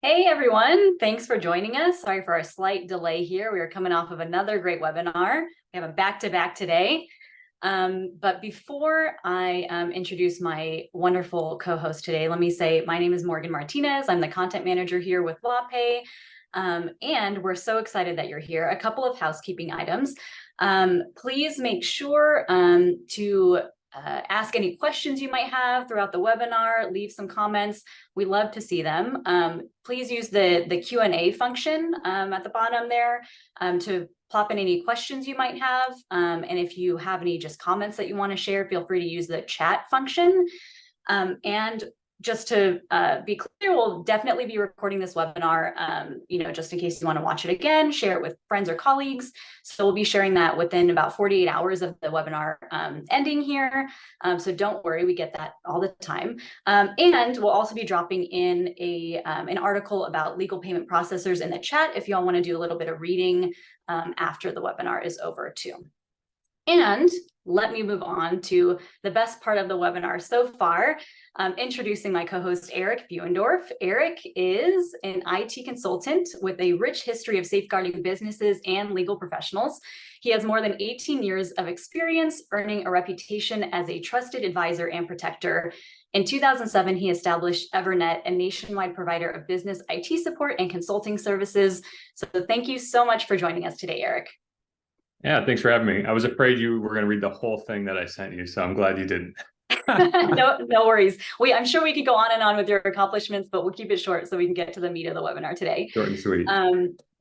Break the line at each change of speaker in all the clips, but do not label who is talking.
Hey everyone, thanks for joining us. Sorry for our slight delay here. We are coming off of another great webinar. We have a back-to-back today. But before I introduce my wonderful co-host today, let me say my name is Morgan Martinez. I'm the content manager here with LawPay. And we're so excited that you're here. A couple of housekeeping items. Please make sure to ask any questions you might have throughout the webinar, leave some comments. We love to see them. Please use the Q&A function at the bottom there to plop in any questions you might have. And if you have any just comments that you want to share, feel free to use the chat function. And just to be clear, we'll definitely be recording this webinar, just in case you want to watch it again, share it with friends or colleagues. So we'll be sharing that within about 48 hours of the webinar ending here. So don't worry, we get that all the time. And we'll also be dropping in an article about legal payment processors in the chat if you all want to do a little bit of reading after the webinar is over too. And let me move on to the best part of the webinar so far, introducing my co-host, Eric Buendorf. Eric is an IT consultant with a rich history of safeguarding businesses and legal professionals. He has more than 18 years of experience, earning a reputation as a trusted advisor and protector. In 2007, he established Evernet, a nationwide provider of business IT support and consulting services. So thank you so much for joining us today, Eric.
Yeah, thanks for having me. I was afraid you were going to read the whole thing that I sent you, so I'm glad you didn't.
No worries. I'm sure we could go on and on with your accomplishments, but we'll keep it short so we can get to the meat of the webinar today.
Short and sweet.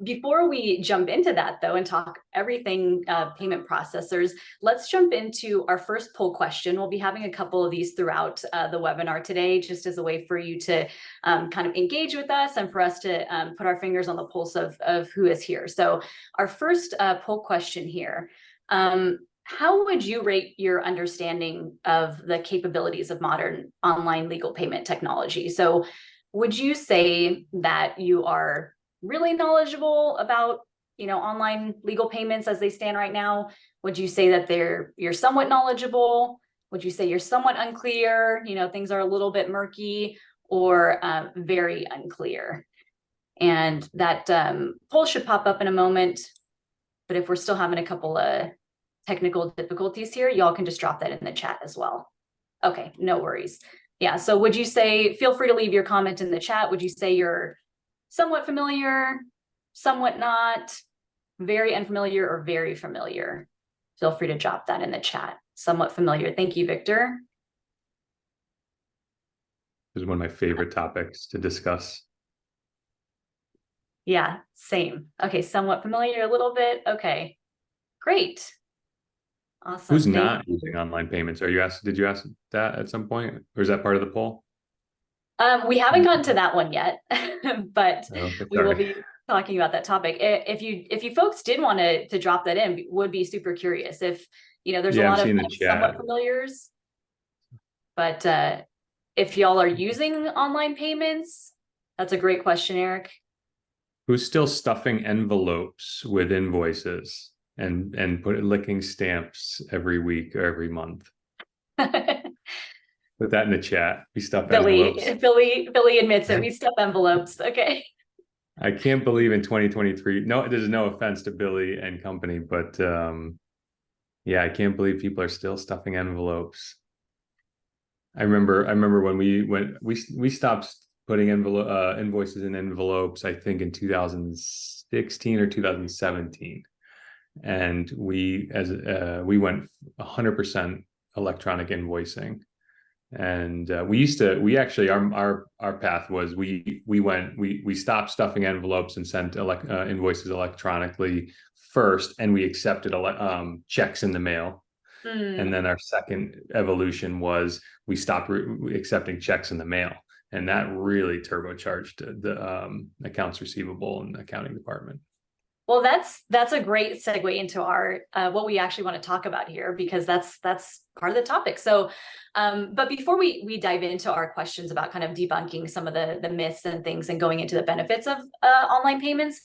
Before we jump into that, though, and talk everything payment processors, let's jump into our first poll question. We'll be having a couple of these throughout the webinar today, just as a way for you to kind of engage with us and for us to put our fingers on the pulse of who is here. So our first poll question here. How would you rate your understanding of the capabilities of modern online legal payment technology? So would you say that you are really knowledgeable about, online legal payments as they stand right now? Would you say that you're somewhat knowledgeable? Would you say you're somewhat unclear? Things are a little bit murky, or very unclear? And that poll should pop up in a moment. But if we're still having a couple of technical difficulties here, y'all can just drop that in the chat as well. Okay, no worries. Yeah, so would you say, feel free to leave your comment in the chat. Would you say you're somewhat familiar, somewhat not, very unfamiliar, or very familiar? Feel free to drop that in the chat. Somewhat familiar. Thank you, Victor.
This is one of my favorite topics to discuss.
Yeah, same. Okay, somewhat familiar, a little bit. Okay, great. Awesome.
Who's not using online payments? Did you ask that at some point? Or is that part of the poll?
We haven't gotten to that one yet, but we will be talking about that topic. If you folks did want to drop that in, would be super curious. If there's a lot of somewhat familiars, but if y'all are using online payments, that's a great question, Eric.
Who's still stuffing envelopes with invoices and licking stamps every week or every month? Put that in the chat. We stuff envelopes.
Billy admits it. We stuff envelopes. Okay.
I can't believe in 2023. No, there's no offense to Billy and company, but yeah, I can't believe people are still stuffing envelopes. I remember when we stopped putting invoices in envelopes, I think in 2016 or 2017, and we went 100% electronic invoicing. And our path was we stopped stuffing envelopes and sent invoices electronically first, and we accepted checks in the mail. And then our second evolution was we stopped accepting checks in the mail, and that really turbocharged the accounts receivable and accounting department.
Well, that's a great segue into our what we actually want to talk about here, because that's part of the topic. So, but before we dive into our questions about kind of debunking some of the myths and things and going into the benefits of online payments,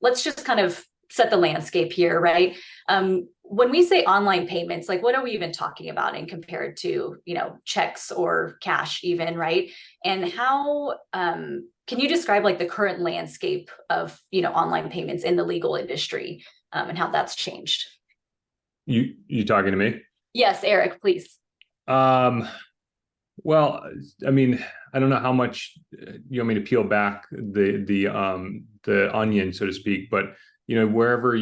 let's just kind of set the landscape here, right? When we say online payments, like what are we even talking about in compared to, checks or cash even, right? And how, can you describe like the current landscape of, online payments in the legal industry, and how that's changed?
You talking to me?
Yes, Eric, please.
Well, I mean, I don't know how much you want me to peel back the onion, so to speak, but wherever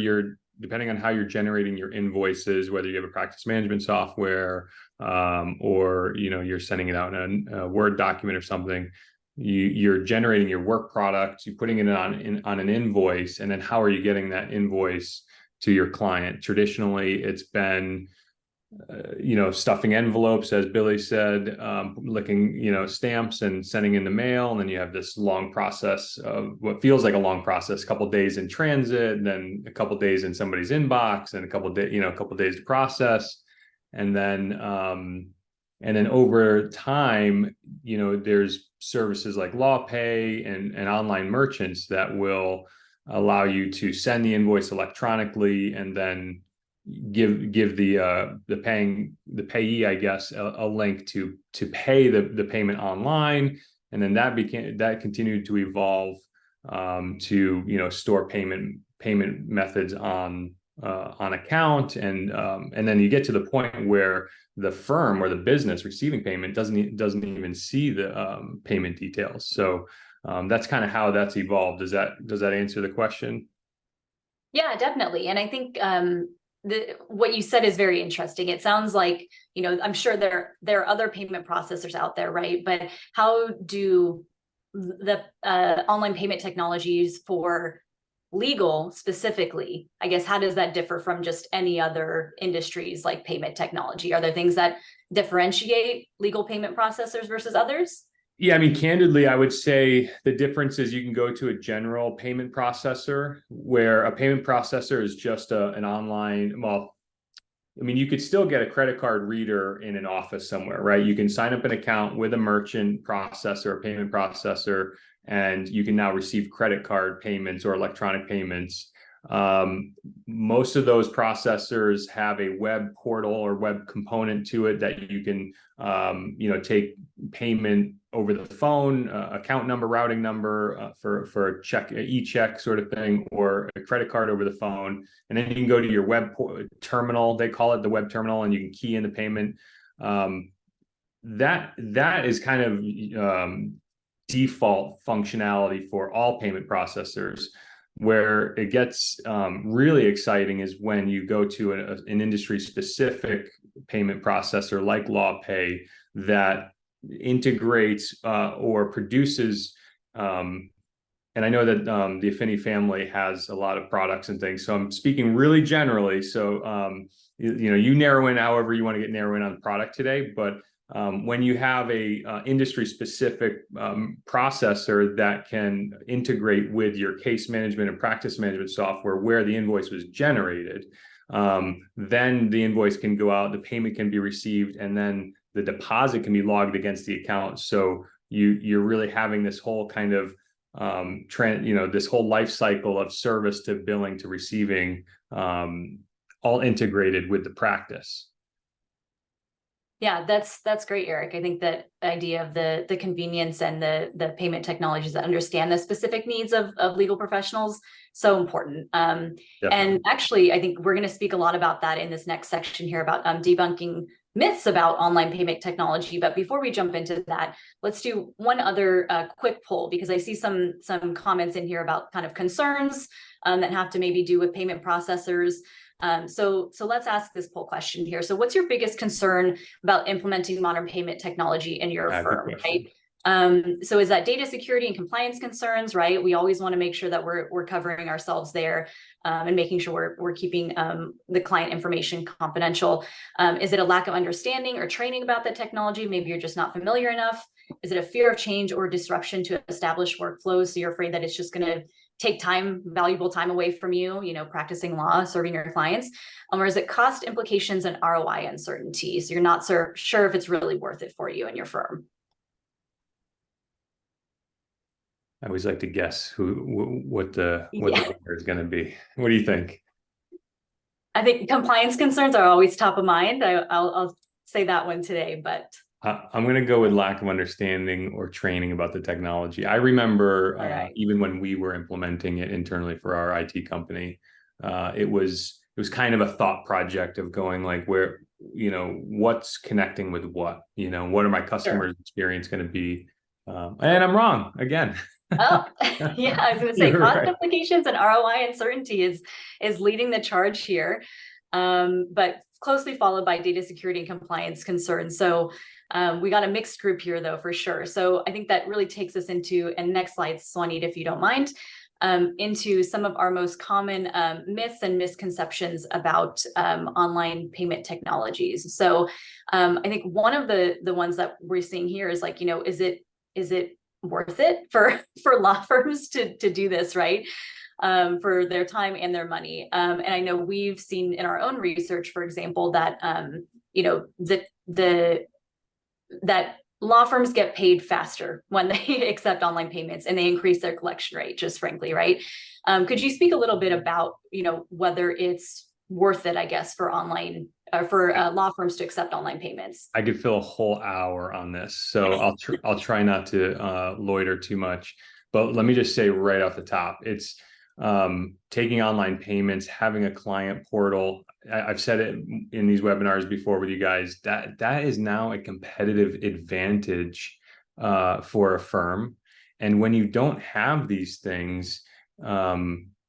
depending on how you're generating your invoices, whether you have a practice management software, or you're sending it out in a Word document or something, you're generating your work product, you're putting it on an invoice, and then how are you getting that invoice to your client? Traditionally, it's been stuffing envelopes, as Billy said, licking, stamps and sending in the mail. And then you have this long process of what feels like a long process, a couple of days in transit, and then a couple of days in somebody's inbox, and a couple of days to process. And then over time, there's services like LawPay and online merchants that will allow you to send the invoice electronically and then give the payee, I guess, a link to pay the payment online. And then that continued to evolve to store payment methods on account, and then you get to the point where the firm or the business receiving payment doesn't even see the payment details. So that's kind of how that's evolved. Does that answer the question?
Yeah, definitely. And I think what you said is very interesting. It sounds like, I'm sure there are other payment processors out there, right? But how do the online payment technologies for legal specifically, I guess, how does that differ from just any other industries like payment technology? Are there things that differentiate legal payment processors versus others?
Yeah, I mean, candidly, I would say the difference is you can go to a general payment processor, where a payment processor is just an online, well, I mean, you could still get a credit card reader in an office somewhere, right? You can sign up an account with a merchant processor, a payment processor, and you can now receive credit card payments or electronic payments. Most of those processors have a web portal or web component to it that you can, take payment over the phone, account number, routing number, for a check, e-check sort of thing, or a credit card over the phone. And then you can go to your web terminal, they call it the web terminal, and you can key in the payment. That is kind of default functionality for all payment processors. Where it gets really exciting is when you go to an industry specific payment processor like LawPay that integrates or produces, and I know that the Affinity family has a lot of products and things, so I'm speaking really generally. So you narrow in however you want to get narrow in on the product today, but when you have a industry specific processor that can integrate with your case management and practice management software where the invoice was generated, then the invoice can go out, the payment can be received, and then the deposit can be logged against the account. So you're really having this whole kind of this whole life cycle of service to billing to receiving, all integrated with the practice.
Yeah, that's great, Eric. I think that idea of the convenience and the payment technologies that understand the specific needs of legal professionals, so important. And actually, I think we're going to speak a lot about that in this next section here about debunking myths about online payment technology. But before we jump into that, let's do one other quick poll, because I see some comments in here about kind of concerns that have to maybe do with payment processors. So let's ask this poll question here. So what's your biggest concern about implementing modern payment technology in your firm, right? So is that data security and compliance concerns, right? We always want to make sure that we're covering ourselves there, and making sure we're keeping the client information confidential. Is it a lack of understanding or training about the technology? Maybe you're just not familiar enough. Is it a fear of change or disruption to establish workflows? So you're afraid that it's just going to take time, valuable time away from you, practicing law, serving your clients? Or is it cost implications and ROI uncertainty? So you're not sure if it's really worth it for you and your firm.
I always like to guess what the
Yeah,
winner is going to be. What do you think?
I think compliance concerns are always top of mind. I'll say that one today, but
I'm going to go with lack of understanding or training about the technology. I remember
all right.
even when we were implementing it internally for our IT company, it was kind of a thought project of going like, where, what's connecting with what, what are my
Sure.
customers' experience going to be? And I'm wrong again.
Oh, yeah, I was going to say
You're
cost
right.
implications and ROI uncertainty is leading the charge here, but closely followed by data security and compliance concerns. So we got a mixed group here, though, for sure. So I think that really takes us into, and next slide, Swanit, if you don't mind, into some of our most common myths and misconceptions about online payment technologies. So I think one of the ones that we're seeing here is like, is it worth it for law firms to do this, right? For their time and their money. And I know we've seen in our own research, for example, that that law firms get paid faster when they accept online payments and they increase their collection rate, just frankly, right? Could you speak a little bit about, whether it's worth it, I guess, for online for law firms to accept online payments?
I could fill a whole hour on this, so I'll try not to loiter too much. But let me just say right off the top, it's taking online payments, having a client portal. I've said it in these webinars before with you guys, that is now a competitive advantage for a firm. And when you don't have these things,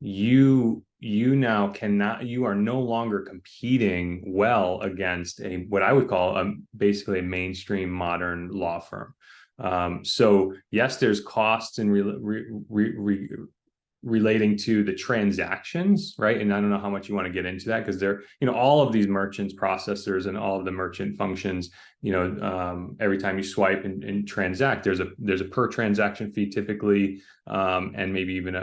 you are no longer competing well against what I would call basically a mainstream modern law firm. So yes, there's costs in relating to the transactions, right? And I don't know how much you want to get into that, because they're, all of these merchants, processors, and all of the merchant functions, every time you swipe and transact, there's a per transaction fee typically, and maybe even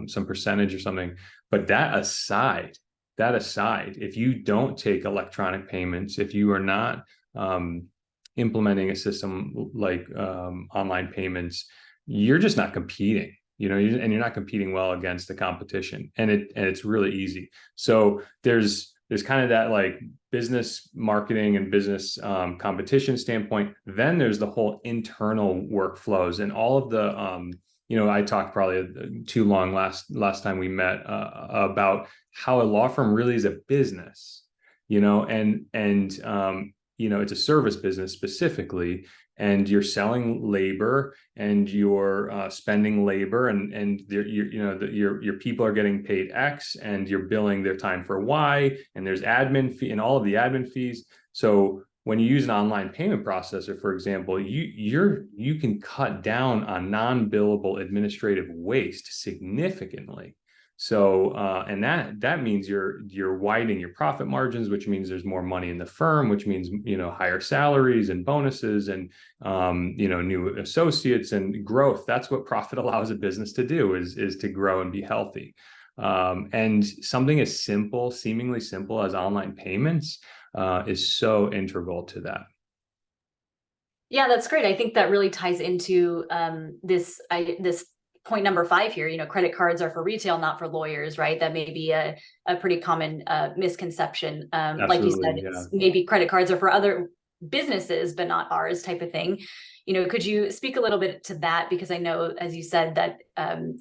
some percentage or something. But that aside, if you don't take electronic payments, if you are not implementing a system like online payments, you're just not competing. And you're not competing well against the competition, and it's really easy. So there's kind of that like business marketing and business competition standpoint. Then there's the whole internal workflows and all of the I talked probably too long last time we met about how a law firm really is a business, and it's a service business specifically, and you're selling labor, and you're spending labor, and your people are getting paid X, and you're billing their time for Y, and there's admin fee and all of the admin fees. So when you use an online payment processor, for example, you can cut down on non-billable administrative waste significantly. So and that means you're widening your profit margins, which means there's more money in the firm, which means higher salaries and bonuses and new associates and growth. That's what profit allows a business to do, is to grow and be healthy. And something as simple, seemingly simple as online payments is so integral to that.
Yeah, that's great. I think that really ties into this point number 5 here. Credit cards are for retail, not for lawyers, right? That may be a pretty common misconception. Like you said,
Absolutely, yeah.
maybe credit cards are for other businesses, but not ours, type of thing. Could you speak a little bit to that? Because I know, as you said, that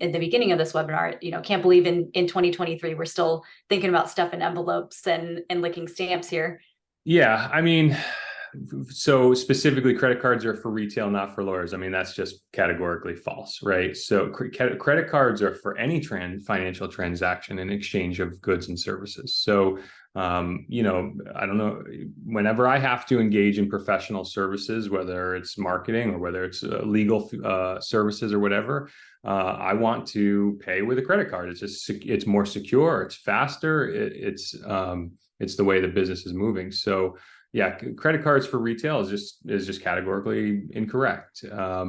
in the beginning of this webinar, can't believe in 2023, we're still thinking about stuff in envelopes and licking stamps here.
Yeah, I mean, so specifically credit cards are for retail, not for lawyers. I mean, that's just categorically false, right? So credit cards are for any financial transaction and exchange of goods and services. So, I don't know, whenever I have to engage in professional services, whether it's marketing or whether it's legal services or whatever, I want to pay with a credit card. It's more secure, it's faster, it's the way the business is moving. So yeah, credit cards for retail is just categorically incorrect.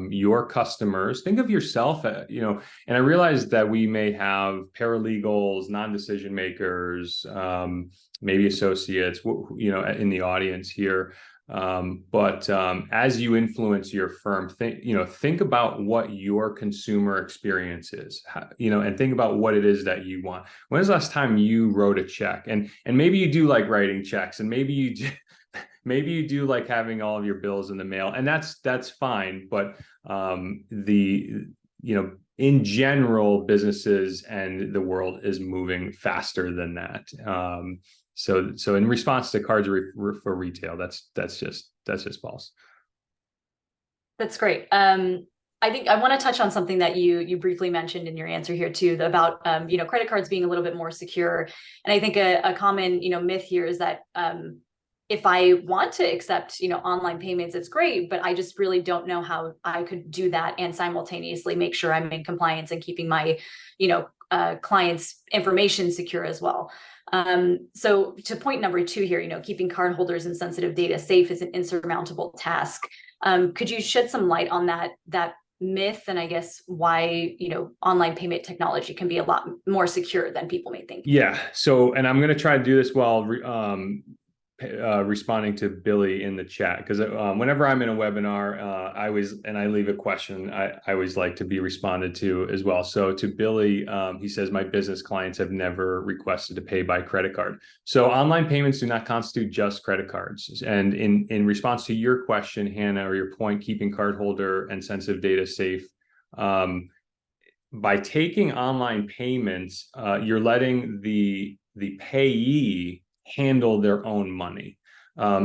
Your customers, think of yourself, and I realize that we may have paralegals, non-decision makers, maybe associates, in the audience here. But as you influence your firm, think about what your consumer experience is, and think about what it is that you want. When's the last time you wrote a check? And maybe you do like writing checks, and maybe you do, maybe you do like having all of your bills in the mail, and that's fine. But in general, businesses and the world is moving faster than that. So in response to cards for retail, that's just false.
That's great. I think I want to touch on something that you briefly mentioned in your answer here too, about credit cards being a little bit more secure. And I think a common myth here is that if I want to accept online payments, it's great, but I just really don't know how I could do that and simultaneously make sure I'm in compliance and keeping my clients' information secure as well. So to point number 2 here, keeping cardholders and sensitive data safe is an insurmountable task. Could you shed some light on that myth, and I guess why online payment technology can be a lot more secure than people may think?
Yeah. So, and I'm going to try to do this while responding to Billy in the chat, because whenever I'm in a webinar, I leave a question, I always like to be responded to as well. So to Billy, he says, my business clients have never requested to pay by credit card. So online payments do not constitute just credit cards. And in response to your question, Hannah, or your point, keeping cardholder and sensitive data safe, by taking online payments, you're letting the payee handle their own money.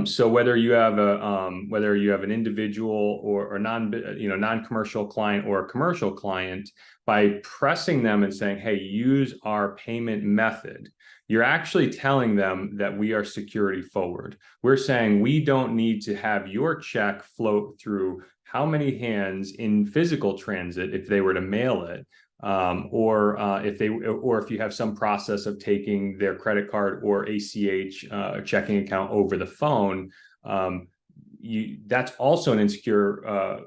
So whether you have an individual or non-commercial client or a commercial client, by pressing them and saying, hey, use our payment method, you're actually telling them that we are security forward. We're saying we don't need to have your check float through how many hands in physical transit if they were to mail it, or if you have some process of taking their credit card or ACH checking account over the phone, that's also an insecure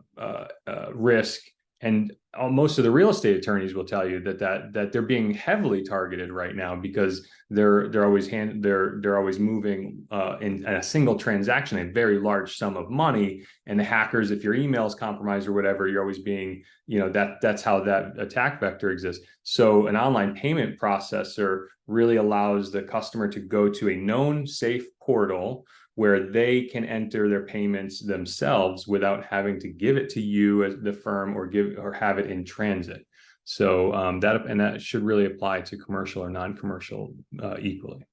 risk. And most of the real estate attorneys will tell you that they're being heavily targeted right now, because they're always moving in a single transaction a very large sum of money, and the hackers, if your email is compromised or whatever, you're always being that's how that attack vector exists. So an online payment processor really allows the customer to go to a known safe portal where they can enter their payments themselves without having to give it to you as the firm, or have it in transit. So that should really apply to commercial or non-commercial equally.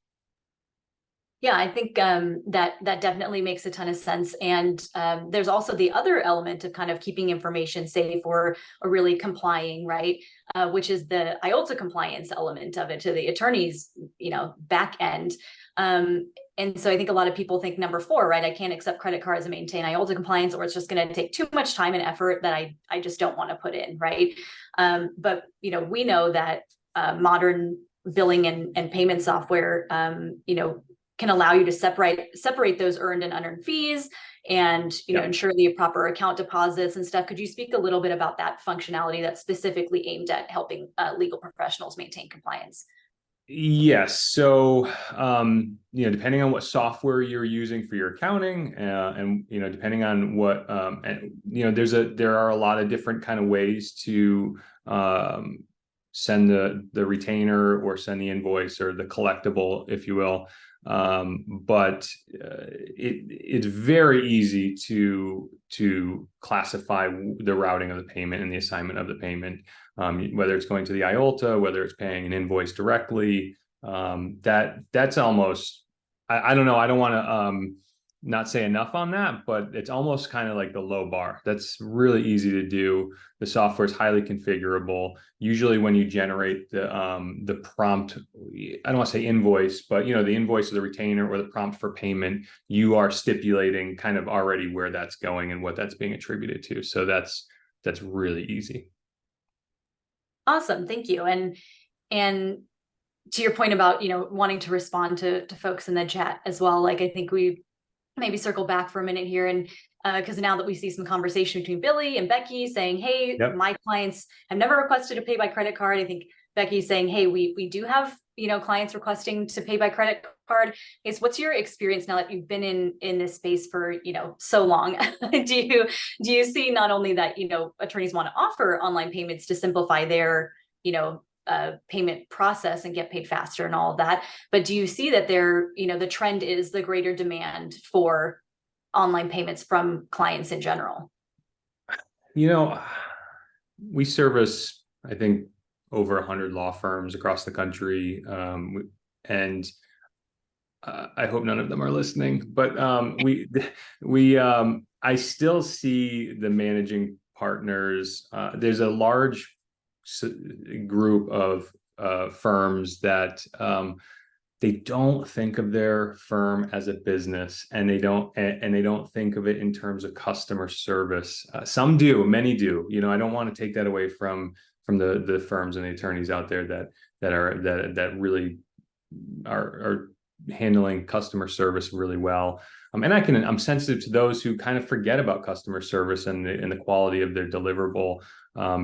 Yeah, I think that definitely makes a ton of sense. And there's also the other element of kind of keeping information safe or really complying, right? Which is the IOLTA compliance element of it, to the attorney's back end. And so I think a lot of people think number 4, right? I can't accept credit cards and maintain IOLTA compliance, or it's just going to take too much time and effort that I just don't want to put in, right? But we know that modern billing and payment software, can allow you to separate those earned and unearned fees, and ensure the proper account deposits and stuff. Could you speak a little bit about that functionality that's specifically aimed at helping legal professionals maintain compliance?
Yes. So, depending on what software you're using for your accounting, and depending on what, there are a lot of different kind of ways to send the retainer or send the invoice or the collectible, if you will. But it's very easy to classify the routing of the payment and the assignment of the payment, whether it's going to the IOLTA, whether it's paying an invoice directly. That's almost, I don't know, I don't want to not say enough on that, but it's almost kind of like the low bar. That's really easy to do. The software is highly configurable. Usually when you generate the prompt, I don't want to say invoice, but the invoice of the retainer or the prompt for payment, you are stipulating kind of already where that's going and what that's being attributed to. So that's really easy.
Awesome. Thank you. And to your point about, wanting to respond to folks in the chat as well, like I think we maybe circle back for a minute here, and because now that we see some conversation between Billy and Becky saying, hey,
Yep.
My clients have never requested to pay by credit card. I think Becky's saying, hey, we do have, clients requesting to pay by credit card. Is what's your experience now that you've been in this space for, so long? Do you see not only that, attorneys want to offer online payments to simplify their, payment process and get paid faster and all of that, but do you see that the trend is the greater demand for online payments from clients in general?
We service, I think, over 100 law firms across the country, and I hope none of them are listening. But I still see the managing partners. There's a large group of firms that they don't think of their firm as a business, and they don't think of it in terms of customer service. Some do, many do. I don't want to take that away from the firms and the attorneys out there that really are handling customer service really well. And I'm sensitive to those who kind of forget about customer service and the quality of their deliverable,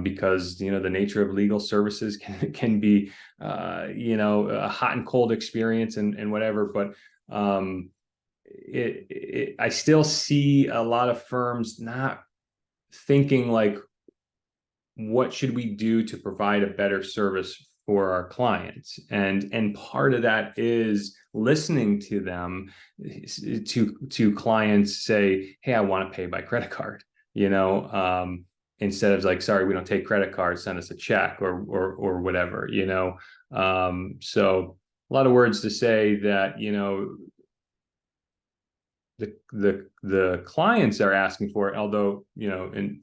because the nature of legal services can be a hot and cold experience and whatever. But I still see a lot of firms not thinking like, what should we do to provide a better service for our clients? And part of that is listening to them, to clients say, hey, I want to pay by credit card, instead of like, sorry, we don't take credit cards, send us a check or whatever, so a lot of words to say that, the clients are asking for it, although, and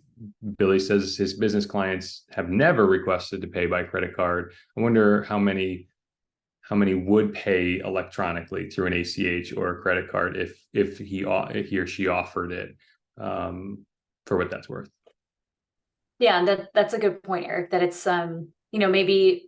Billy says his business clients have never requested to pay by credit card. I wonder how many would pay electronically through an ACH or a credit card if he or she offered it, for what that's worth.
Yeah, that's a good point, Eric, that it's maybe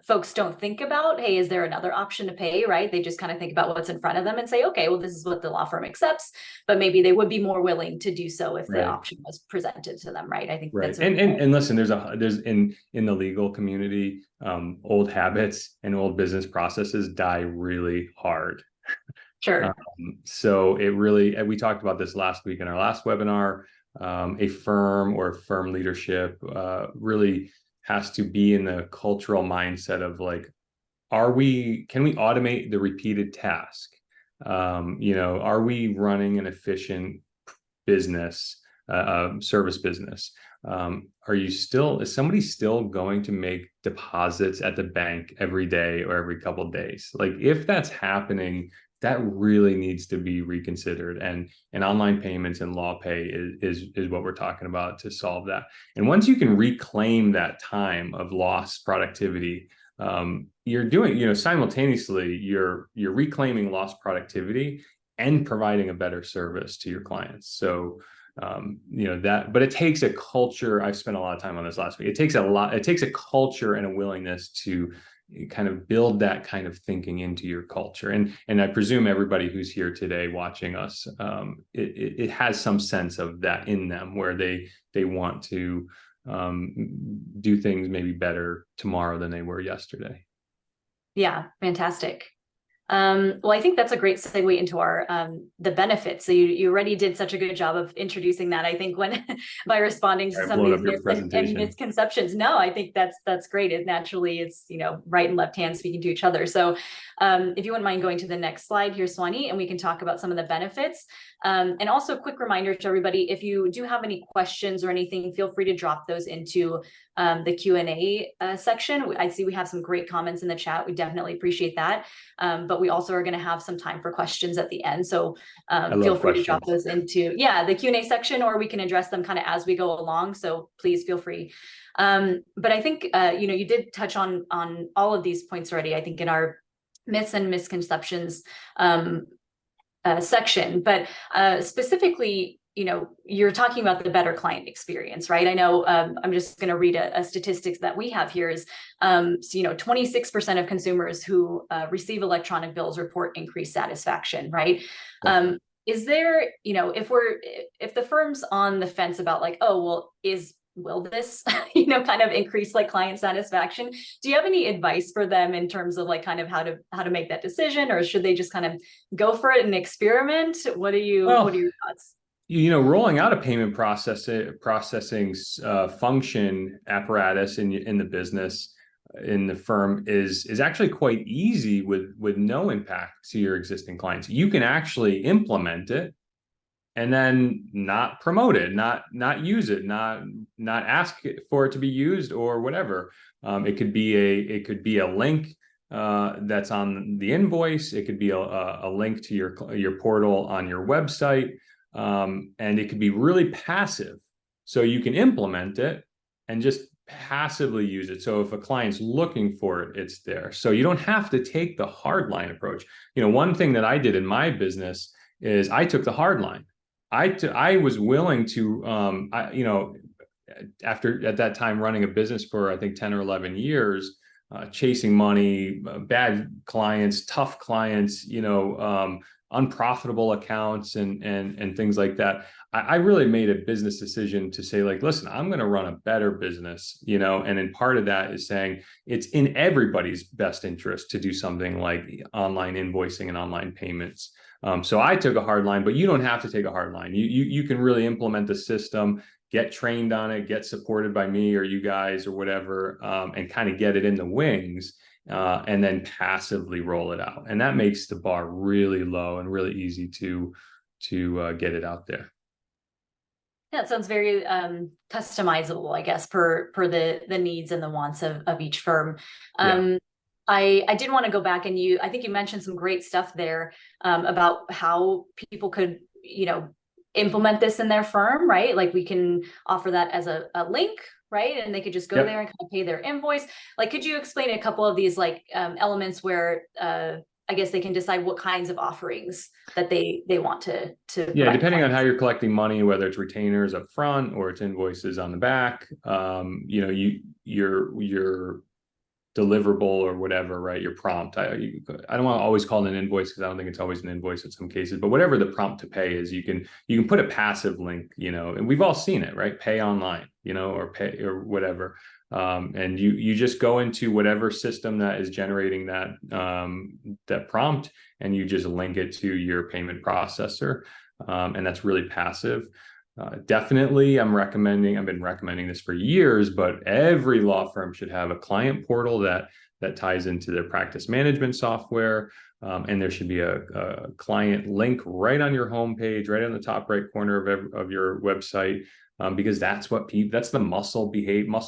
folks don't think about, hey, is there another option to pay, right? They just kind of think about what's in front of them and say, okay, well, this is what the law firm accepts, but maybe they would be more willing to do so if the option was presented to them, right? I think that's
and listen, there's in the legal community, old habits and old business processes die really hard.
Sure.
So we talked about this last week in our last webinar. A firm or firm leadership really has to be in the cultural mindset of like, can we automate the repeated task? Are we running an efficient business, service business? Is somebody still going to make deposits at the bank every day or every couple of days? Like, if that's happening, that really needs to be reconsidered, and online payments and LawPay is what we're talking about to solve that. And once you can reclaim that time of lost productivity, you're doing, simultaneously, you're reclaiming lost productivity and providing a better service to your clients. So but it takes a culture. I've spent a lot of time on this last week. It takes a culture and a willingness to kind of build that kind of thinking into your culture. And I presume everybody who's here today watching us, it has some sense of that in them, where they want to do things maybe better tomorrow than they were yesterday.
Yeah, fantastic. Well, I think that's a great segue into our the benefits. So you already did such a good job of introducing that, I think, when by responding to some of these myths and misconceptions. No, I think that's great. It naturally is, right and left hand speaking to each other. So if you wouldn't mind going to the next slide here, Swanee, and we can talk about some of the benefits. And also a quick reminder to everybody, if you do have any questions or anything, feel free to drop those into the Q&A section. I see we have some great comments in the chat. We definitely appreciate that. But we also are going to have some time for questions at the end. So feel free to drop those into the Q&A section, or we can address them kind of as we go along. So please feel free. But I think, you did touch on all of these points already, I think, in our myths and misconceptions section, but specifically, you're talking about the better client experience, right? I know I'm just going to read a statistics that we have here is, 26% of consumers who receive electronic bills report increased satisfaction, right? Is there, if the firm's on the fence about like, oh, well, is will this, kind of increase like client satisfaction? Do you have any advice for them in terms of like kind of how to make that decision, or should they just kind of go for it and experiment? What are
Well,
your thoughts?
rolling out a payment processing function apparatus in the business, in the firm, is actually quite easy with no impact to your existing clients. You can actually implement it and then not promote it, not use it, not ask for it to be used or whatever. It could be a link that's on the invoice. It could be a link to your portal on your website, and it could be really passive. So you can implement it and just passively use it. So if a client's looking for it, it's there. So you don't have to take the hard line approach. One thing that I did in my business is I took the hard line. I was willing to, after at that time running a business for I think 10 or 11 years, chasing money, bad clients, tough clients, unprofitable accounts and things like that. I really made a business decision to say, like, listen, I'm going to run a better business, and in part of that is saying it's in everybody's best interest to do something like online invoicing and online payments. So I took a hard line, but you don't have to take a hard line. You can really implement the system, get trained on it, get supported by me or you guys or whatever, and kind of get it in the wings, and then passively roll it out. And that makes the bar really low and really easy to get it out there.
Yeah, it sounds very customizable, I guess, per the needs and the wants of each firm.
Yeah.
I did want to go back, and I think you mentioned some great stuff there about how people could, implement this in their firm, right? Like we can offer that as a link, right? And they could just go
Yep.
there and kind of pay their invoice. Like, could you explain a couple of these like elements where I guess they can decide what kinds of offerings that they want to
Yeah, depending on how you're collecting money, whether it's retainers up front or it's invoices on the back, your deliverable or whatever, right? Your prompt. I don't want to always call it an invoice because I don't think it's always an invoice in some cases, but whatever the prompt to pay is, you can put a passive link, and we've all seen it, right? Pay online, or pay or whatever. And you just go into whatever system that is generating that prompt, and you just link it to your payment processor. And that's really passive. Definitely, I've been recommending this for years, but every law firm should have a client portal that ties into their practice management software. And there should be a client link right on your homepage, right on the top right corner of your website, because that's the muscle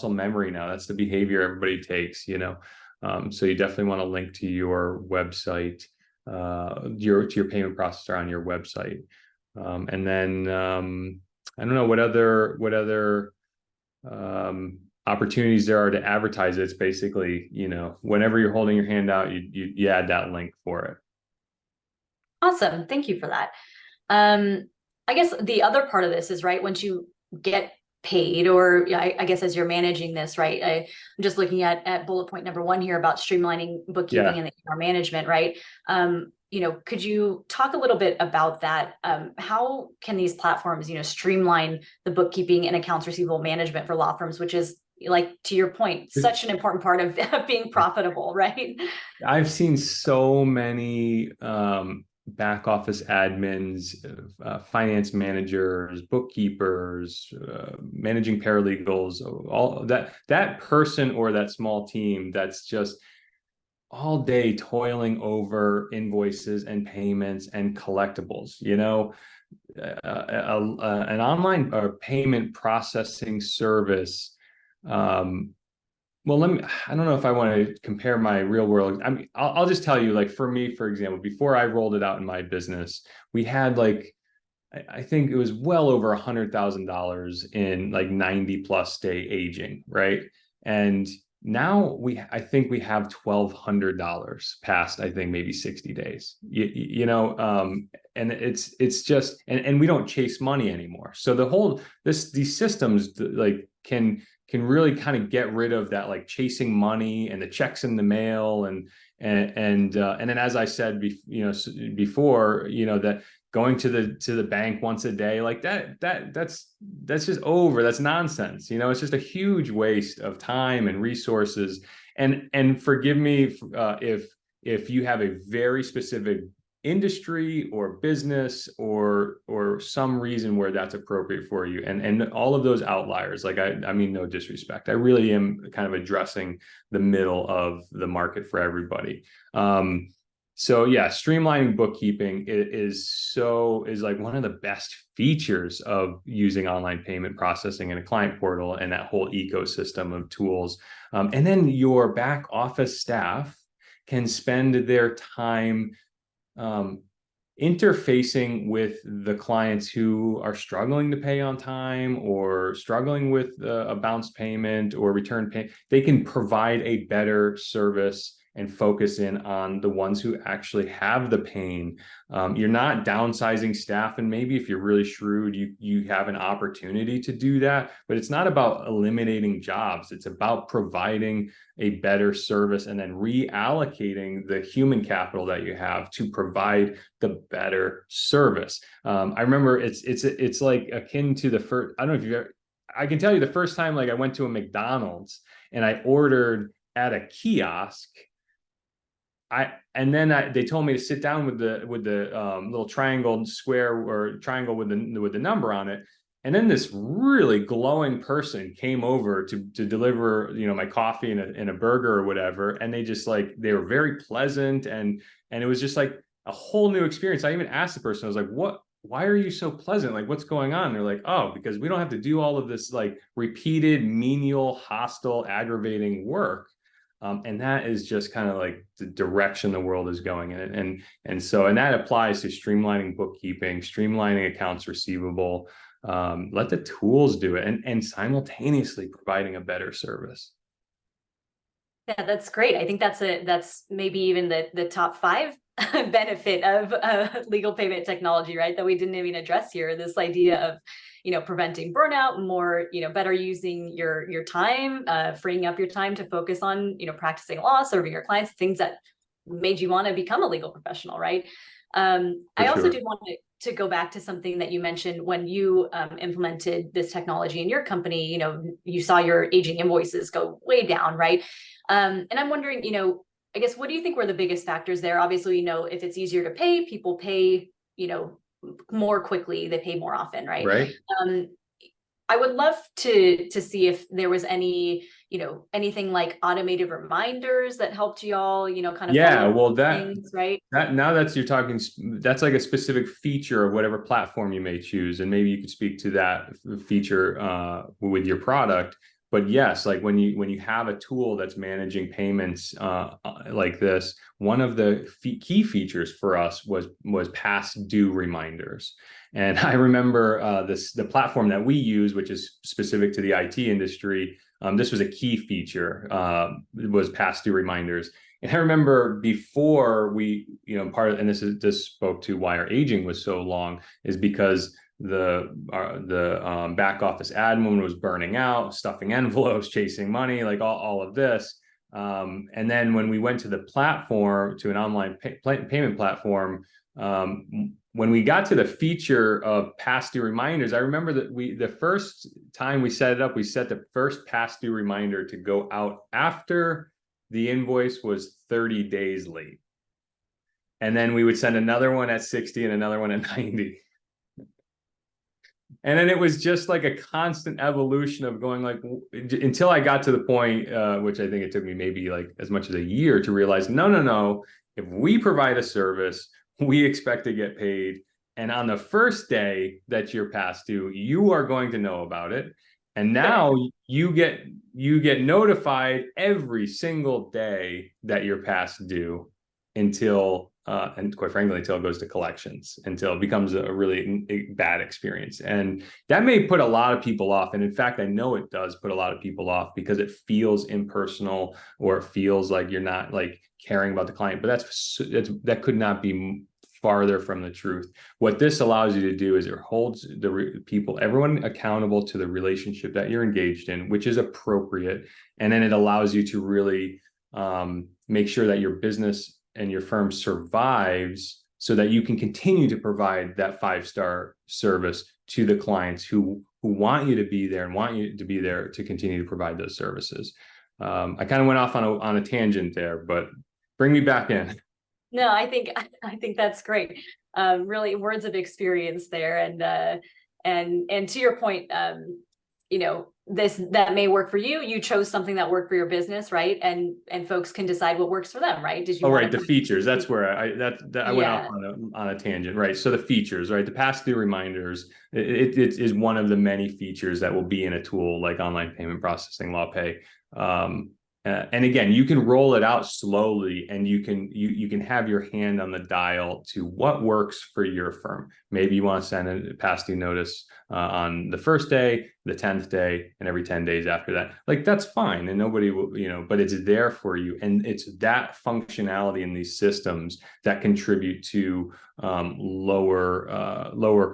memory now. That's the behavior everybody takes, so you definitely want to link to your website, to your payment processor on your website. And then I don't know what other opportunities there are to advertise it. It's basically, whenever you're holding your hand out, you add that link for it.
Awesome. Thank you for that. I guess the other part of this is, right, once you get paid, or I guess as you're managing this, right? I'm just looking at bullet point number 1 here about streamlining bookkeeping and the HR management, right? Could you talk a little bit about that? How can these platforms, streamline the bookkeeping and accounts receivable management for law firms, which is, like, to your point, such an important part of being profitable, right?
I've seen so many back office admins, finance managers, bookkeepers, managing paralegals, all that person or that small team that's just all day toiling over invoices and payments and collectibles. An online payment processing service. Well, I don't know if I want to compare my real world. I mean, I'll just tell you, like, for me, for example, before I rolled it out in my business, we had, like, I think it was well over $100,000 in like 90+ day aging, right? And now I think we have $1,200 past, I think maybe 60 days, and it's just, and we don't chase money anymore. So these systems like can really kind of get rid of that, like, chasing money and the checks in the mail and then, as I said before, that going to the bank once a day, like that's just over. That's nonsense. You know, it's just a huge waste of time and resources. And forgive me if you have a very specific industry or business or some reason where that's appropriate for you, and all of those outliers, like I mean, no disrespect, I really am kind of addressing the middle of the market for everybody. So yeah, streamlining bookkeeping is like one of the best features of using online payment processing in a client portal and that whole ecosystem of tools. And then your back office staff can spend their time interfacing with the clients who are struggling to pay on time or struggling with a bounce payment or return pay. They can provide a better service and focus in on the ones who actually have the pain. You're not downsizing staff, and maybe if you're really shrewd, you have an opportunity to do that, but it's not about eliminating jobs. It's about providing a better service and then reallocating the human capital that you have to provide the better service. I remember it's like akin to the first, I don't know if you've ever, I can tell you the first time, like I went to a McDonald's and I ordered at a kiosk. They told me to sit down with the little triangle square or triangle with the number on it. And then this really glowing person came over to deliver, you know, my coffee and a burger or whatever. And they were very pleasant, and it was just like a whole new experience. I even asked the person, I was like, why are you so pleasant? Like, what's going on? And they're like, oh, because we don't have to do all of this like repeated, menial, hostile, aggravating work. And that is just kind of like the direction the world is going in. And that applies to streamlining bookkeeping, streamlining accounts receivable. Let the tools do it, and simultaneously providing a better service.
Yeah, that's great. I think that's maybe even the top 5 benefit of legal payment technology, right? That we didn't even address here. This idea of, you know, preventing burnout, more, you know, better using your time, freeing up your time to focus on, you know, practicing law, serving your clients, things that made you want to become a legal professional, right? I also did want to go back to something that you mentioned when you implemented this technology in your company. You know, you saw your aging invoices go way down, right? And I'm wondering, you know, I guess, what do you think were the biggest factors there? Obviously, you know, if it's easier to pay, people pay, you know, more quickly, they pay more often, right?
Right.
I would love to see if there was any, you know, anything like automated reminders that helped y'all, you know, kind of
well,
things, right?
you're talking, that's like a specific feature of whatever platform you may choose, and maybe you could speak to that feature with your product. But yes, like when you have a tool that's managing payments like this, one of the key features for us was past due reminders. And I remember the platform that we use, which is specific to the IT industry. This was a key feature, was past due reminders. And I remember before we, you know, this spoke to why our aging was so long, is because the back office admin was burning out, stuffing envelopes, chasing money, like all of this. And then when we went to the platform, to an online payment platform, when we got to the feature of past due reminders, I remember that the first time we set it up, we set the first past due reminder to go out after the invoice was 30 days late. And then we would send another one at 60 and another one at 90. And then it was just like a constant evolution of going, like, until I got to the point, which I think it took me maybe like as much as a year to realize, no. If we provide a service, we expect to get paid. And on the first day that you're past due, you are going to know about it. And now you get notified every single day that you're past due until and quite frankly, until it goes to collections, until it becomes a really bad experience. And that may put a lot of people off. And in fact, I know it does put a lot of people off because it feels impersonal, or it feels like you're not like caring about the client. But that could not be farther from the truth. What this allows you to do is it holds everyone accountable to the relationship that you're engaged in, which is appropriate. And then it allows you to really make sure that your business and your firm survives so that you can continue to provide that 5-star service to the clients who want you to be there and want you to be there to continue to provide those services. I kind of went off on a tangent there, but bring me back in.
No, I think that's great. Really words of experience there, and to your point, you know, that may work for you. You chose something that worked for your business, right? And folks can decide what works for them, right? Did you?
Oh, right, the features. That's where I went off
Yeah.
on a tangent, right? So the features, right? The pass-through reminders, it is one of the many features that will be in a tool like online payment processing, LawPay. And again, you can roll it out slowly, and you can have your hand on the dial to what works for your firm. Maybe you want to send a past due notice on the first day, the 10th day, and every 10 days after that. Like, that's fine, and nobody will, you know, but it's there for you, and it's that functionality in these systems that contribute to lower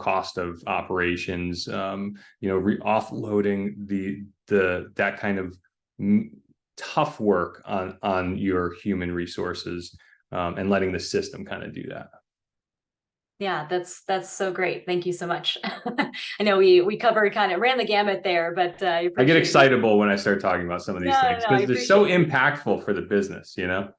cost of operations. You know, offloading that kind of tough work on your human resources, and letting the system kind of do that.
Yeah, that's so great. Thank you so much. I know we covered, kind of ran the gamut there, but I
get excitable when I start talking about some of these things, because they're so impactful for the business, you know?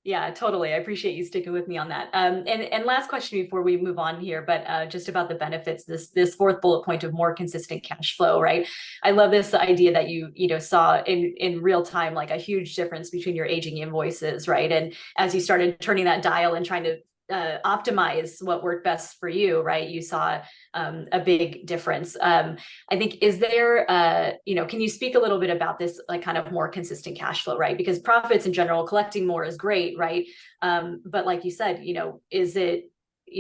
Yeah, totally. I appreciate you sticking with me on that. And last question before we move on here, but just about the benefits, this fourth bullet point of more consistent cash flow, right? I love this idea that you saw in real time, like a huge difference between your aging invoices, right? And as you started turning that dial and trying to optimize what worked best for you, right? You saw a big difference. I think, is there, can you speak a little bit about this, like kind of more consistent cash flow, right? Because profits in general, collecting more is great, right? But like you said, is it,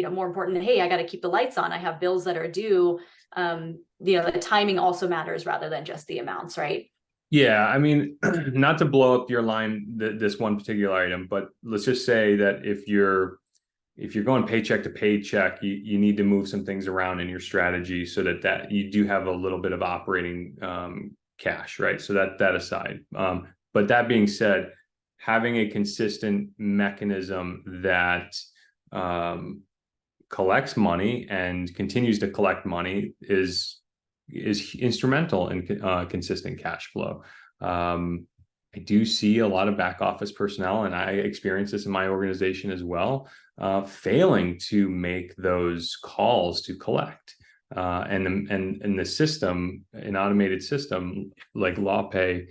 more important than, hey, I got to keep the lights on, I have bills that are due. The timing also matters rather than just the amounts, right?
Yeah, I mean, not to blow up your line, this one particular item, but let's just say that if you're going paycheck to paycheck, you need to move some things around in your strategy so that you do have a little bit of operating cash, right? So that aside. But that being said, having a consistent mechanism that collects money and continues to collect money is instrumental in consistent cash flow. I do see a lot of back office personnel, and I experience this in my organization as well, failing to make those calls to collect. And the system, an automated system like LawPay,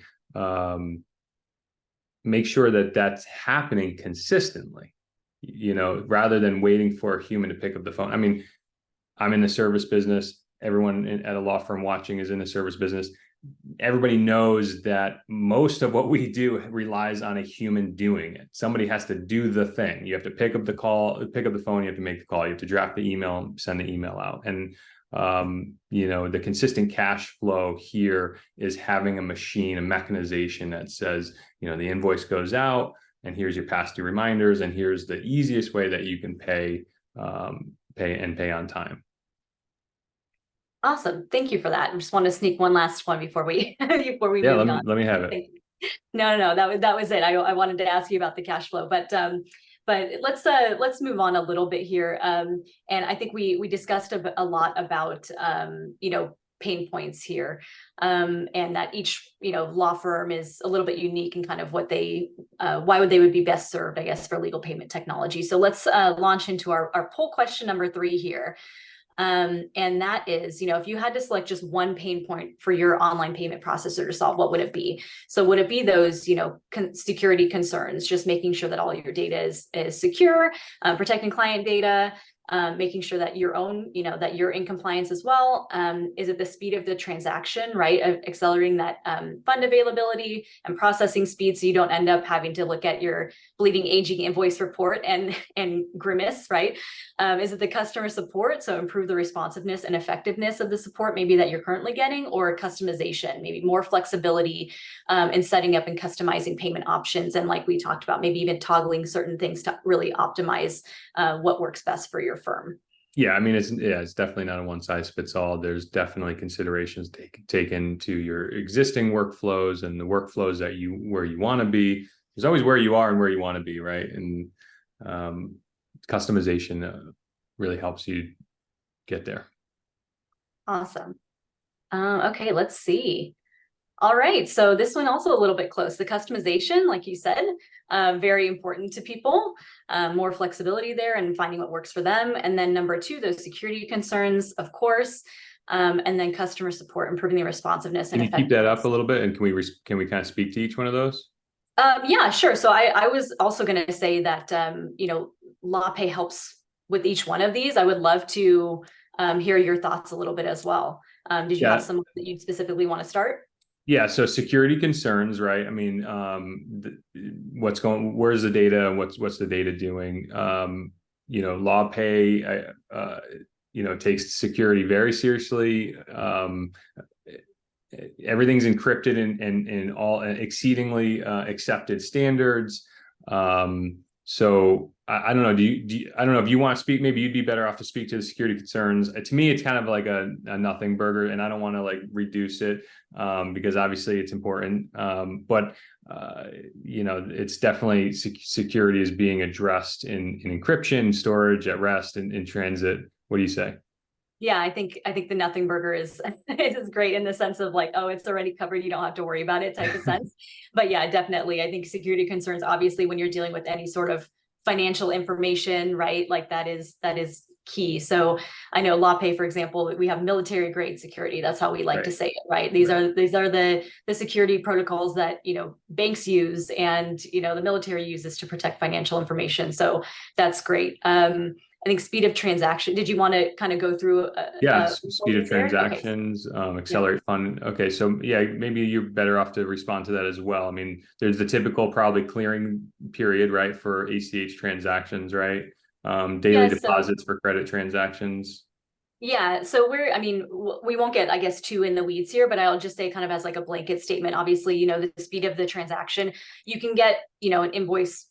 make sure that that's happening consistently, rather than waiting for a human to pick up the phone. I mean, I'm in the service business. Everyone at a law firm watching is in the service business. Everybody knows that most of what we do relies on a human doing it. Somebody has to do the thing. You have to pick up the phone, you have to make the call, you have to draft the email, send the email out. And the consistent cash flow here is having a machine, a mechanization that says, the invoice goes out, and here's your past due reminders, and here's the easiest way that you can pay on time.
Awesome. Thank you for that. I just want to sneak one last one before we move on.
Let me have it.
No, that was it. I wanted to ask you about the cash flow, but let's move on a little bit here. And I think we discussed a lot about pain points here, and that each law firm is a little bit unique in kind of what why they would be best served, I guess, for legal payment technology. So let's launch into our poll question number 3 here. And that is, if you had to select just one pain point for your online payment processor to solve, what would it be? So would it be those, security concerns, just making sure that all your data is secure, protecting client data, making sure that that you're in compliance as well? Is it the speed of the transaction, right? Accelerating that fund availability and processing speed, so you don't end up having to look at your bleeding aging invoice report and grimace, right? Is it the customer support, so improve the responsiveness and effectiveness of the support maybe that you're currently getting, or customization, maybe more flexibility in setting up and customizing payment options, and like we talked about, maybe even toggling certain things to really optimize what works best for your firm?
Yeah, I mean, it's definitely not a one size fits all. There's definitely considerations taken to your existing workflows and the workflows where you want to be. There's always where you are and where you want to be, right? And customization really helps you get there.
Awesome. Okay, let's see. All right, so this one also a little bit close. The customization, like you said, very important to people, more flexibility there and finding what works for them. And then number two, those security concerns, of course, and then customer support, improving the responsiveness.
Can you keep that up a little bit? And can we kind of speak to each one of those?
Yeah, sure. So I was also going to say that, LawPay helps with each one of these. I would love to hear your thoughts a little bit as well. Did you have some that you specifically want to start?
Yeah, so security concerns, right? I mean, where's the data and what's the data doing? LawPay, takes security very seriously. Everything's encrypted in all exceedingly accepted standards. So I don't know. I don't know if you want to speak. Maybe you'd be better off to speak to the security concerns. To me, it's kind of like a nothing burger, and I don't want to like reduce it because obviously it's important. But it's definitely security is being addressed in encryption, storage, at rest, and in transit. What do you say?
Yeah, I think the nothing burger is great in the sense of like, oh, it's already covered, you don't have to worry about it type of sense. But yeah, definitely. I think security concerns, obviously, when you're dealing with any sort of financial information, right? Like that is key. So I know LawPay, for example, we have military grade security. That's how we like to say it, right? These are the security protocols that, banks use and, the military uses to protect financial information. So that's great. I think speed of transaction. Did you want to kind of go through?
Speed of transactions, okay. Accelerate fund. Okay, so yeah, maybe you're better off to respond to that as well. I mean, there's the typical probably clearing period, right, for ACH transactions, right? Daily deposits for credit transactions.
Yeah, so we won't get, I guess, too in the weeds here, but I'll just say kind of as like a blanket statement, obviously, the speed of the transaction, you can get, an invoice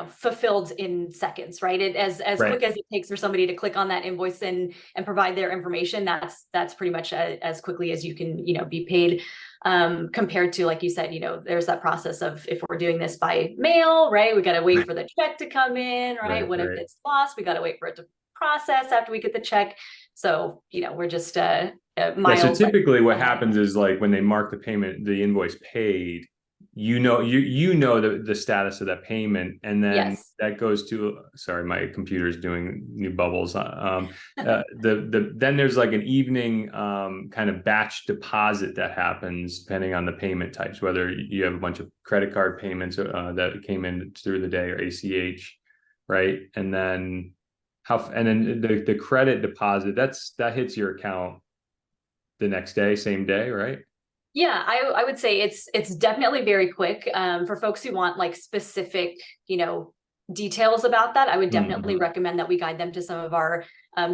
fulfilled in seconds, right? As quick as it takes for somebody to click on that invoice and provide their information, that's pretty much as quickly as you can, be paid. Compared to, like you said, there's that process of if we're doing this by mail, right? We got to wait for the check to come in, right? When it gets lost, we got to wait for it to process after we get the check. So, we're just so
typically what happens is like when they mark the payment, the invoice paid, the status of that payment, and then that goes to, sorry, my computer is doing new bubbles. Then there's like an evening kind of batch deposit that happens depending on the payment types, whether you have a bunch of credit card payments that came in through the day or ACH, right? And then the credit deposit that hits your account the next day, same day, right?
Yeah, I would say it's definitely very quick. For folks who want like specific, details about that, I would definitely recommend that we guide them to some of our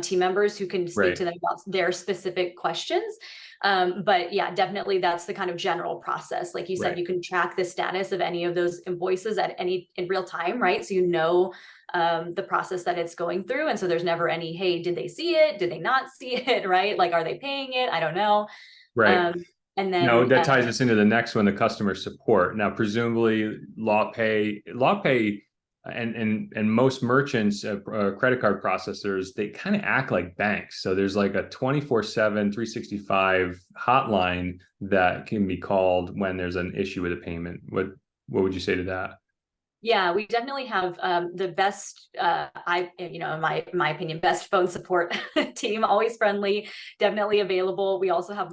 team members who can speak to them about their specific questions. But yeah, definitely that's the kind of general process. Like you said, you can track the status of any of those invoices in real time, right? So the process that it's going through. And so there's never any, hey, did they see it? Did they not see it? Right? Like, are they paying it? I don't know.
Right. And then that ties us into the next one, the customer support. Now, presumably LawPay and most merchants, credit card processors, they kind of act like banks. So there's like a 24/7, 365 hotline that can be called when there's an issue with a payment. What would you say to that?
Yeah, we definitely have the best, in my opinion, best phone support team, always friendly, definitely available. We also have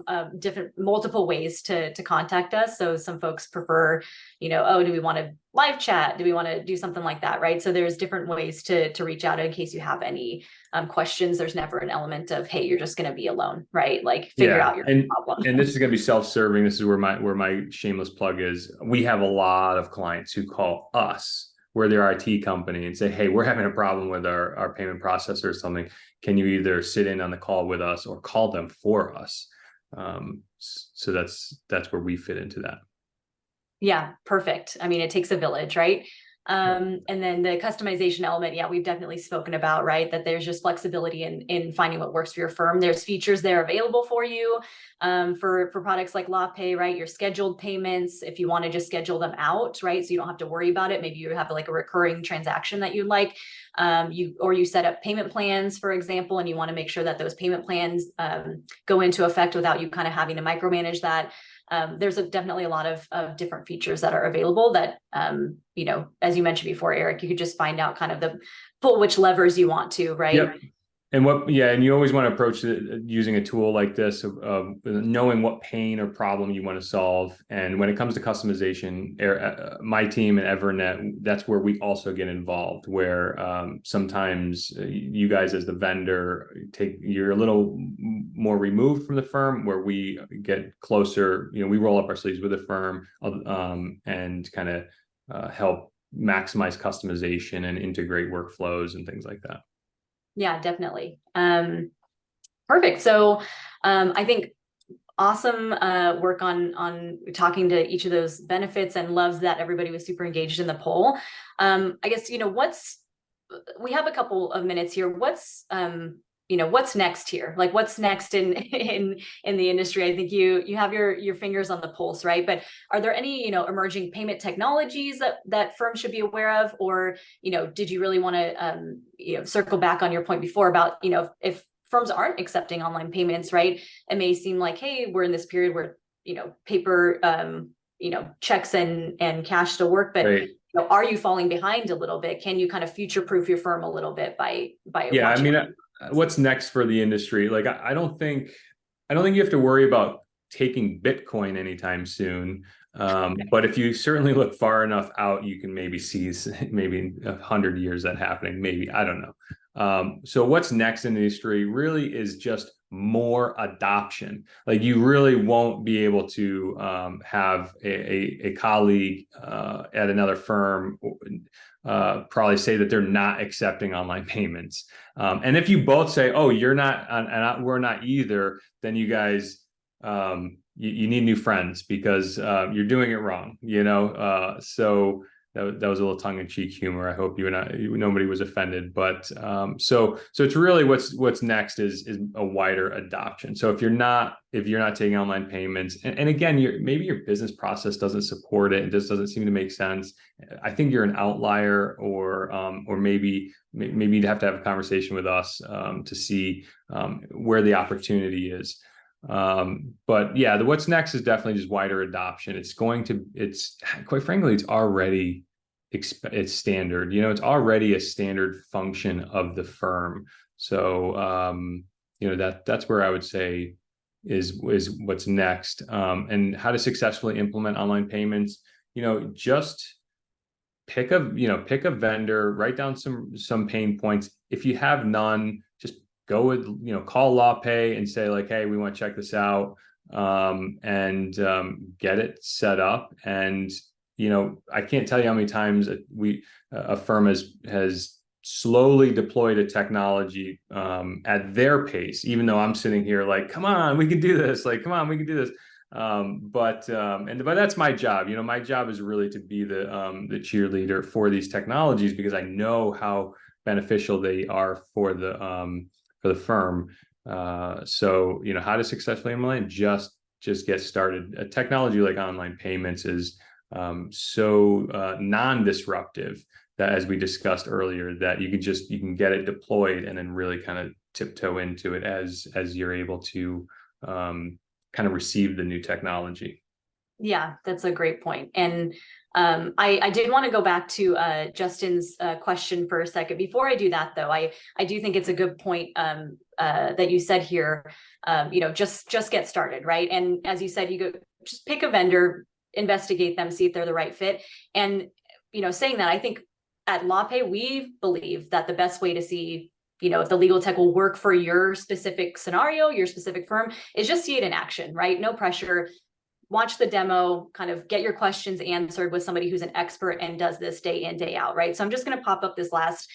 multiple ways to contact us. So some folks prefer, do we want to live chat? Do we want to do something like that? Right. So there's different ways to reach out in case you have any questions. There's never an element of, hey, you're just going to be alone, right? Like figure out your problem.
And this is going to be self-serving. This is where my shameless plug is. We have a lot of clients who call us, we're their IT company, and say, hey, we're having a problem with our payment processor or something. Can you either sit in on the call with us or call them for us? So that's where we fit into that.
Yeah, perfect. I mean, it takes a village, right? And then the customization element, yeah, we've definitely spoken about, right? That there's just flexibility in finding what works for your firm. There's features there available for you for products like LawPay, right? Your scheduled payments, if you want to just schedule them out, right? So you don't have to worry about it. Maybe you have like a recurring transaction that you like. You set up payment plans, for example, and you want to make sure that those payment plans go into effect without you kind of having to micromanage that. There's definitely a lot of different features that are available that, as you mentioned before, Eric, you could just find out kind of pull which levers you want to, right?
Yep. And you always want to approach it using a tool like this of knowing what pain or problem you want to solve. And when it comes to customization, my team and Evernet, that's where we also get involved, where sometimes you guys as the vendor you're a little more removed from the firm, where we get closer, we roll up our sleeves with the firm and kind of help maximize customization and integrate workflows and things like that.
Yeah, definitely. Perfect. So I think awesome work on talking to each of those benefits, and loves that everybody was super engaged in the poll. I guess, we have a couple of minutes here. What's next here? Like, what's next in the industry? I think you have your fingers on the pulse, right? But are there any, emerging payment technologies that firms should be aware of? Or, did you really want to, circle back on your point before about, if firms aren't accepting online payments, right? It may seem like, hey, we're in this period where, paper, checks and cash still work, but
Right.
Are you falling behind a little bit? Can you kind of future-proof your firm a little bit by
Yeah, I
watching?
mean, what's next for the industry? Like, I don't think you have to worry about taking Bitcoin anytime soon. But if you certainly look far enough out, you can maybe see maybe 100 years that happening. Maybe, I don't know. So what's next in the industry really is just more adoption. Like, you really won't be able to have a colleague at another firm probably say that they're not accepting online payments. And if you both say, oh, you're not, and we're not either, then you guys, you need new friends, because you're doing it wrong, so that was a little tongue-in-cheek humor. I hope nobody was offended, but so it's really what's next is a wider adoption. So if you're not taking online payments, and again, maybe your business process doesn't support it, just doesn't seem to make sense, I think you're an outlier, or maybe you'd have to have a conversation with us to see where the opportunity is. But yeah, what's next is definitely just wider adoption. It's quite frankly, it's already it's standard. It's already a standard function of the firm. So that's where I would say is what's next. And how to successfully implement online payments. Just pick a vendor, write down some pain points. If you have none, just go with, call LawPay and say, like, hey, we want to check this out, and get it set up. And, I can't tell you how many times a firm has slowly deployed a technology at their pace, even though I'm sitting here like, come on, we can do this. Like, come on, we can do this. But that's my job. My job is really to be the cheerleader for these technologies, because I know how beneficial they are for the firm. So how to successfully implement, just get started. A technology like online payments is so non-disruptive, that, as we discussed earlier, that you can get it deployed and then really kind of tiptoe into it as you're able to kind of receive the new technology.
Yeah, that's a great point. And I did want to go back to Justin's question for a second. Before I do that, though, I do think it's a good point that you said here. Just get started, right? And as you said, just pick a vendor, investigate them, see if they're the right fit. And saying that, I think at LawPay, we believe that the best way to see if the legal tech will work for your specific scenario, your specific firm, is just see it in action, right? No pressure. Watch the demo, kind of get your questions answered with somebody who's an expert and does this day in, day out, right? So I'm just going to pop up this last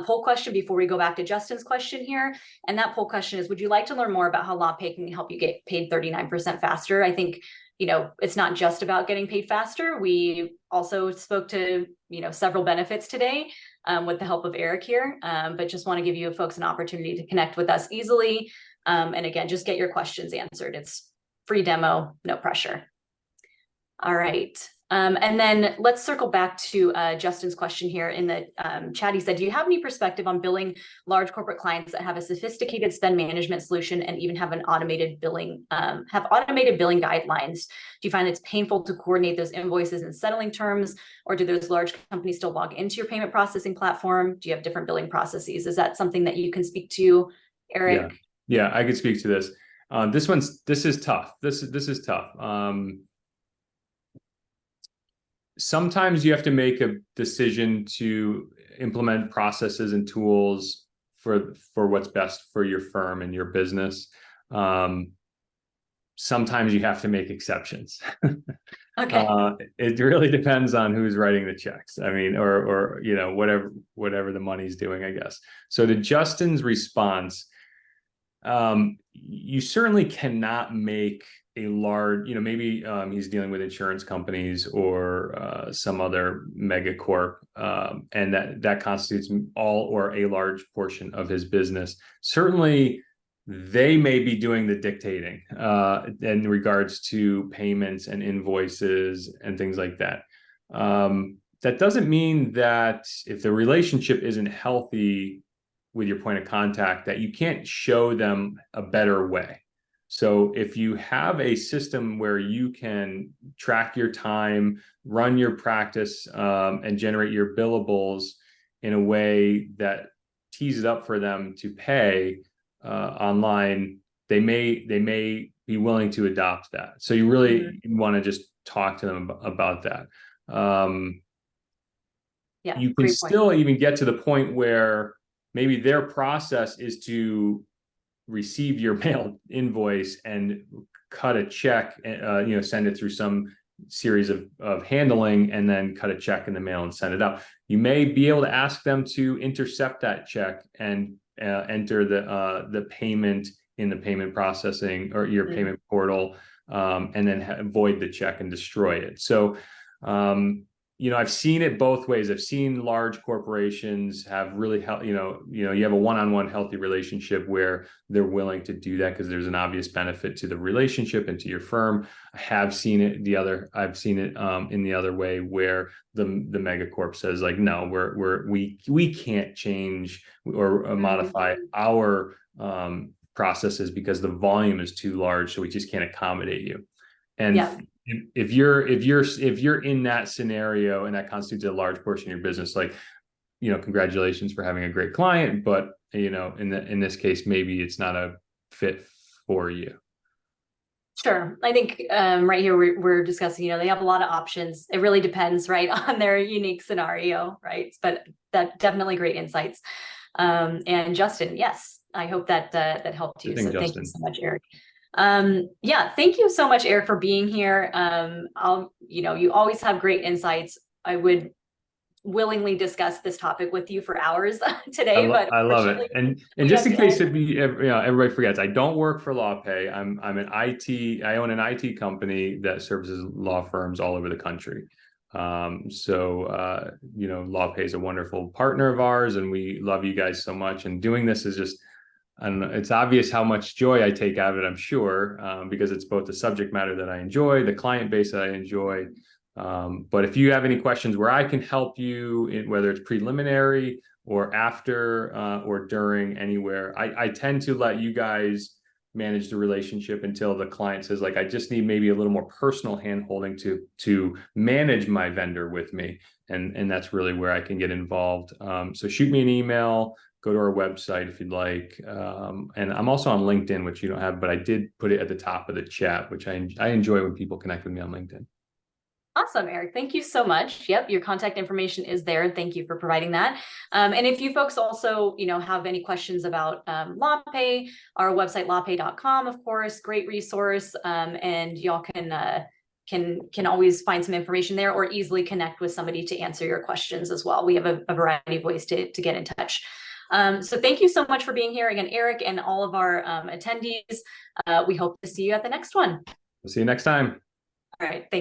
poll question before we go back to Justin's question here. And that poll question is, would you like to learn more about how LawPay can help you get paid 39% faster? I think it's not just about getting paid faster. We also spoke to, several benefits today with the help of Eric here, but just want to give you folks an opportunity to connect with us easily. And again, just get your questions answered. It's free demo, no pressure. All right. And then let's circle back to Justin's question here in the chat. He said, do you have any perspective on billing large corporate clients that have a sophisticated spend management solution and even have an automated billing, guidelines? Do you find it's painful to coordinate those invoices and settling terms, or do those large companies still log into your payment processing platform? Do you have different billing processes? Is that something that you can speak to, Eric?
Yeah, I could speak to this. This is tough. This is tough. Sometimes you have to make a decision to implement processes and tools for what's best for your firm and your business. Sometimes you have to make exceptions.
Okay.
It really depends on who's writing the checks. I mean, or whatever the money's doing, I guess. So to Justin's response, you certainly cannot make a large, maybe he's dealing with insurance companies or some other mega corp, and that constitutes all or a large portion of his business. Certainly, they may be doing the dictating in regards to payments and invoices and things like that. That doesn't mean that if the relationship isn't healthy with your point of contact, that you can't show them a better way. So if you have a system where you can track your time, run your practice, and generate your billables in a way that tees it up for them to pay online, they may be willing to adopt that. So you really want to just talk to them about that. You can still even get to the point where maybe their process is to receive your mailed invoice and cut a check, send it through some series of handling, and then cut a check in the mail and send it out. You may be able to ask them to intercept that check and enter the payment in the payment processing or your payment portal, and then void the check and destroy it. So, I've seen it both ways. I've seen large corporations have really, you have a one-on-one healthy relationship where they're willing to do that because there's an obvious benefit to the relationship and to your firm. I have seen it in the other way where the megacorp says like, no, we can't change or modify our processes because the volume is too large, so we just can't accommodate you. And if you're in that scenario and that constitutes a large portion of your business, like, congratulations for having a great client, but in this case, maybe it's not a fit for you.
Sure. I think right here we're discussing, they have a lot of options. It really depends, right, on their unique scenario, right? But that definitely great insights. And Justin, yes, I hope that helped you. So thank you so much, Eric. Thank you so much, Eric, for being here. You always have great insights. I would willingly discuss this topic with you for hours today, but
I love it. And just in case everybody forgets, I don't work for LawPay. I'm an IT. I own an IT company that services law firms all over the country. LawPay is a wonderful partner of ours, and we love you guys so much. And doing this is just, I don't know, it's obvious how much joy I take out of it, I'm sure, because it's both the subject matter that I enjoy, the client base that I enjoy. But if you have any questions where I can help you, whether it's preliminary or after or during, anywhere, I tend to let you guys manage the relationship until the client says, like, I just need maybe a little more personal handholding to manage my vendor with me. And that's really where I can get involved. So shoot me an email. Go to our website if you'd like. And I'm also on LinkedIn, which you don't have, but I did put it at the top of the chat, which I enjoy when people connect with me on LinkedIn.
Awesome, Eric. Thank you so much. Yep, your contact information is there. Thank you for providing that. And if you folks also, have any questions about LawPay, our website, lawpay.com, of course, great resource. And y'all can always find some information there or easily connect with somebody to answer your questions as well. We have a variety of ways to get in touch. So thank you so much for being here again, Eric, and all of our attendees. We hope to see you at the next one.
We'll see you next time.
right. Thank